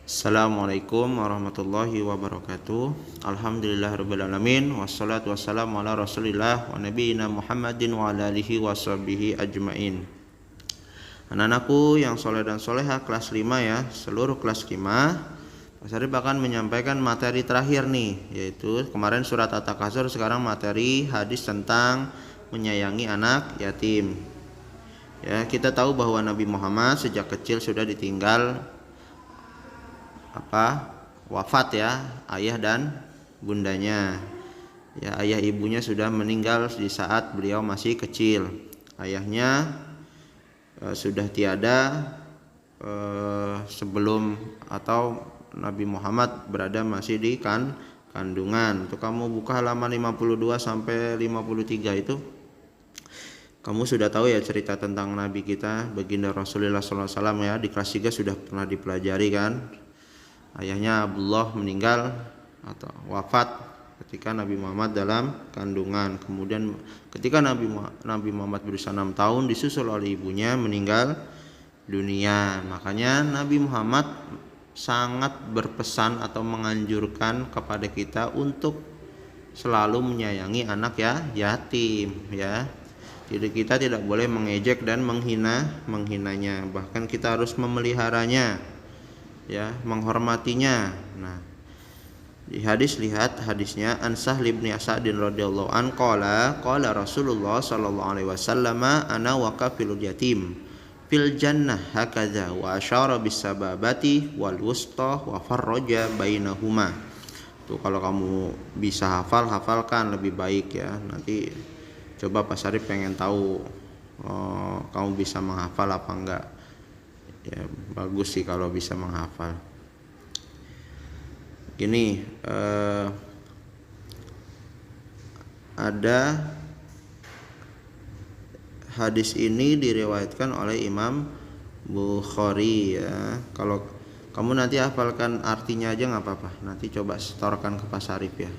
Assalamualaikum warahmatullahi wabarakatuh. Alhamdulillahirabbil alamin wassalatu wassalamu ala Rasulillah wa nabiyina Muhammadin wa ala alihi washabihi ajmain. Anak-anakku yang soleh dan soleha kelas 5 ya, seluruh kelas 5. Mas Arif akan menyampaikan materi terakhir nih, yaitu kemarin surat At-Takasur, sekarang materi hadis tentang menyayangi anak yatim. Ya, kita tahu bahwa Nabi Muhammad sejak kecil sudah ditinggal wafat ya, ayah dan bundanya. Ya, ayah ibunya sudah meninggal di saat beliau masih kecil. Ayahnya sudah tiada sebelum atau Nabi Muhammad berada masih di kandungan. Itu kamu buka halaman 52 sampai 53 itu. Kamu sudah tahu ya cerita tentang Nabi kita, baginda Rasulullah SAW ya, di kelas 3 sudah pernah dipelajari kan. Ayahnya Abdullah meninggal atau wafat ketika Nabi Muhammad dalam kandungan. Kemudian ketika Nabi Muhammad berusia 6 tahun disusul oleh ibunya meninggal dunia. Makanya Nabi Muhammad sangat berpesan atau menganjurkan kepada kita untuk selalu menyayangi anak yatim ya. Jadi kita tidak boleh mengejek dan menghinanya, bahkan kita harus memeliharanya ya, menghormatinya. Nah, di hadis, lihat hadisnya, an Sahl bin Sa'din radhiyallahu an qala Rasulullah sallallahu alaihi wasallam ana wa kafilul yatim fil jannah hakadza wa asyara bis sababati wal wusta wa farraja bainahuma. Tuh kalau kamu bisa hafalkan lebih baik ya. Nanti coba Pak Sarif pengen tahu kamu bisa menghafal apa enggak. Ya, bagus sih kalau bisa menghafal. Gini, ada hadis ini diriwayatkan oleh Imam Bukhari ya. Kalau kamu nanti hafalkan artinya aja nggak apa-apa. Nanti coba setorkan ke Pak Sarif ya.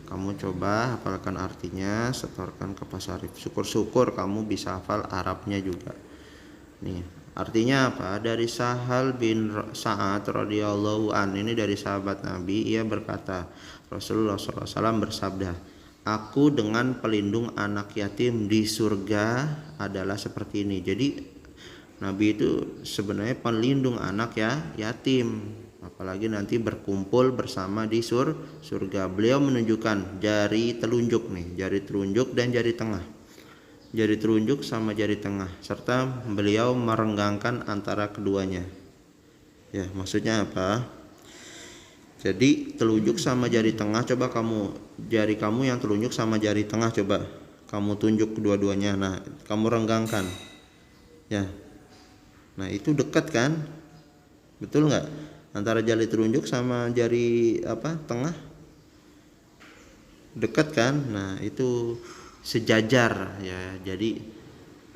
Kamu coba hafalkan artinya, setorkan ke Pak Sarif. Syukur-syukur kamu bisa hafal Arabnya juga. Nih, artinya apa? Dari Sahal bin Sa'ad radhiyallahu an, ini dari sahabat Nabi, ia berkata, Rasulullah SAW bersabda, aku dengan pelindung anak yatim di surga adalah seperti ini. Jadi Nabi itu sebenarnya pelindung anak yatim, apalagi nanti berkumpul bersama di surga. Beliau menunjukkan jari telunjuk nih, jari telunjuk dan jari tengah. Jari telunjuk sama jari tengah, serta beliau merenggangkan antara keduanya. Ya, maksudnya apa? Jadi telunjuk sama jari tengah, coba jari kamu yang telunjuk sama jari tengah coba kamu tunjuk kedua-duanya. Nah, kamu renggangkan. Ya. Nah, itu dekat kan? Betul nggak? Antara jari telunjuk sama jari tengah dekat kan? Nah, itu sejajar ya. Jadi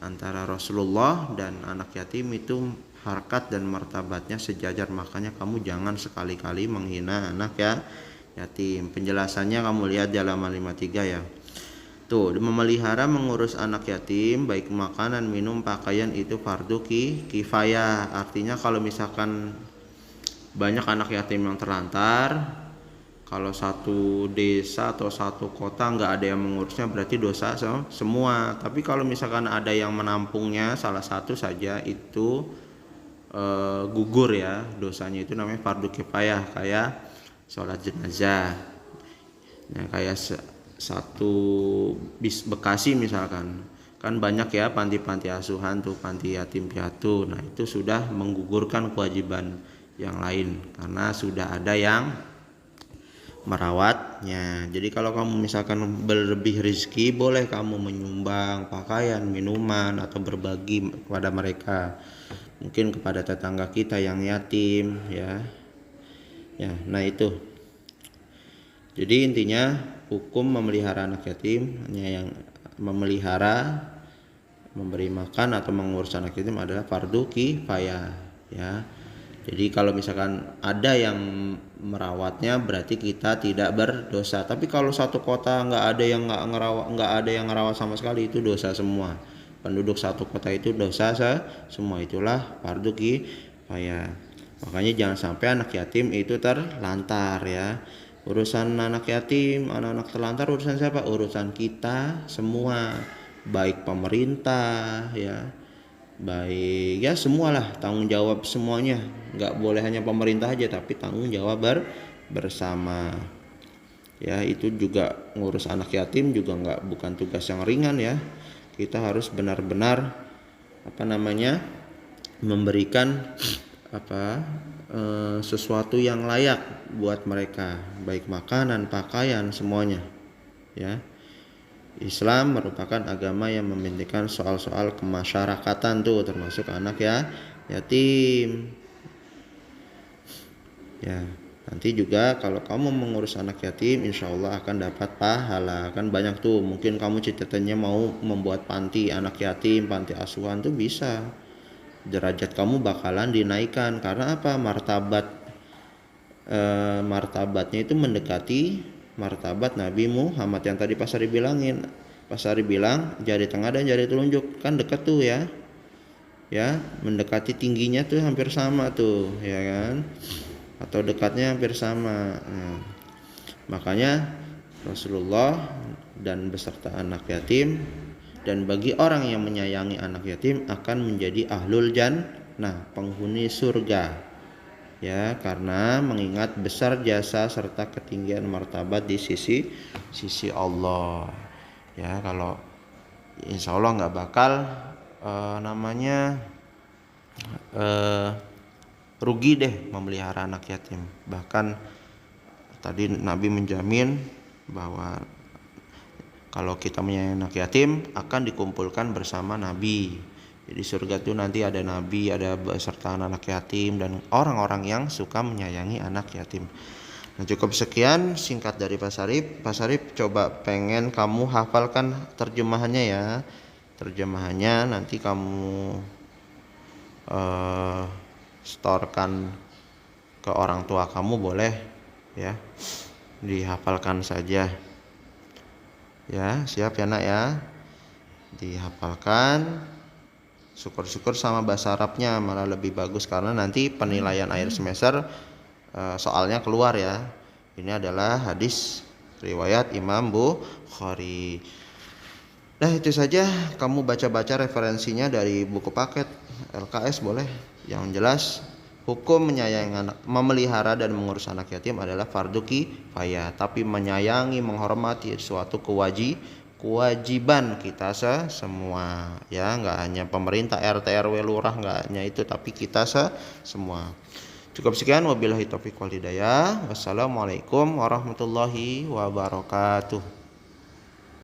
antara Rasulullah dan anak yatim itu harkat dan martabatnya sejajar. Makanya kamu jangan sekali-kali menghina anak yatim. Penjelasannya kamu lihat di halaman 53 ya. Tuh, memelihara mengurus anak yatim baik makanan, minum, pakaian itu fardu kifayah. Artinya kalau misalkan banyak anak yatim yang terlantar, kalau satu desa atau satu kota nggak ada yang mengurusnya berarti dosa semua. Tapi kalau misalkan ada yang menampungnya salah satu saja itu gugur ya dosanya, itu namanya fardu kifayah. Kayak sholat jenazah ya, kayak satu bis Bekasi misalkan, kan banyak ya panti-panti asuhan tuh, panti yatim piatu. Nah, itu sudah menggugurkan kewajiban yang lain karena sudah ada yang merawatnya. Jadi kalau kamu misalkan berlebih rezeki, boleh kamu menyumbang pakaian, minuman, atau berbagi kepada mereka, mungkin kepada tetangga kita yang yatim ya. Nah itu. Jadi intinya hukum memelihara anak yatim, hanya yang memelihara, memberi makan atau mengurus anak yatim adalah fardu kifayah ya. Jadi kalau misalkan ada yang merawatnya berarti kita tidak berdosa. Tapi kalau satu kota nggak ada yang ngerawat sama sekali, itu dosa semua. Penduduk satu kota itu dosa semua, itulah fardu kifayah. Makanya jangan sampai anak yatim itu terlantar ya. Urusan anak yatim, anak-anak terlantar urusan siapa? Urusan kita semua, baik pemerintah ya, baik ya semualah, tanggung jawab semuanya. Nggak boleh hanya pemerintah aja, tapi tanggung jawab bersama. Ya itu juga ngurus anak yatim juga bukan tugas yang ringan ya. Kita harus benar-benar memberikan sesuatu yang layak buat mereka, baik makanan, pakaian, semuanya ya. Islam merupakan agama yang mementingkan soal-soal kemasyarakatan tuh, termasuk anak yatim ya. Nanti juga kalau kamu mengurus anak yatim, insya Allah akan dapat pahala. Kan banyak tuh, mungkin kamu cita-citanya mau membuat panti anak yatim, panti asuhan tuh bisa. Derajat kamu bakalan dinaikkan karena apa? Martabatnya itu mendekati martabat Nabi Muhammad yang tadi Pak Sari bilangin. Pak Sari bilang jari tengah dan jari telunjuk kan dekat tuh ya. Ya, mendekati tingginya tuh hampir sama tuh, ya kan? Atau dekatnya hampir sama. Makanya Rasulullah dan beserta anak yatim, dan bagi orang yang menyayangi anak yatim akan menjadi ahlul jannah, penghuni surga ya, karena mengingat besar jasa serta ketinggian martabat di sisi Allah ya. Kalau insya Allah nggak bakal rugi deh memelihara anak yatim. Bahkan tadi Nabi menjamin bahwa kalau kita menyayangi anak yatim akan dikumpulkan bersama Nabi. Jadi surga itu nanti ada Nabi, ada beserta anak yatim dan orang-orang yang suka menyayangi anak yatim. Nah, cukup sekian singkat dari Pak Sarip. Pak Sarip coba pengen kamu hafalkan terjemahannya ya. Terjemahannya nanti kamu storekan ke orang tua kamu, boleh ya, dihafalkan saja ya. Siap ya nak ya, dihafalkan. Syukur-syukur sama bahasa Arabnya malah lebih bagus karena nanti penilaian akhir semester soalnya keluar ya. Ini adalah hadis riwayat Imam Bukhari. Nah itu saja, kamu baca-baca referensinya dari buku paket LKS boleh. Yang jelas hukum menyayangi anak, memelihara dan mengurus anak yatim adalah fardu kifayah, tapi menyayangi, menghormati suatu kewajiban kita semua ya, nggak hanya pemerintah, RT RW lurah, nggak hanya itu, tapi kita semua. Cukup sekian, wabillahi taufiq wal hidayah. Wassalamualaikum warahmatullahi wabarakatuh.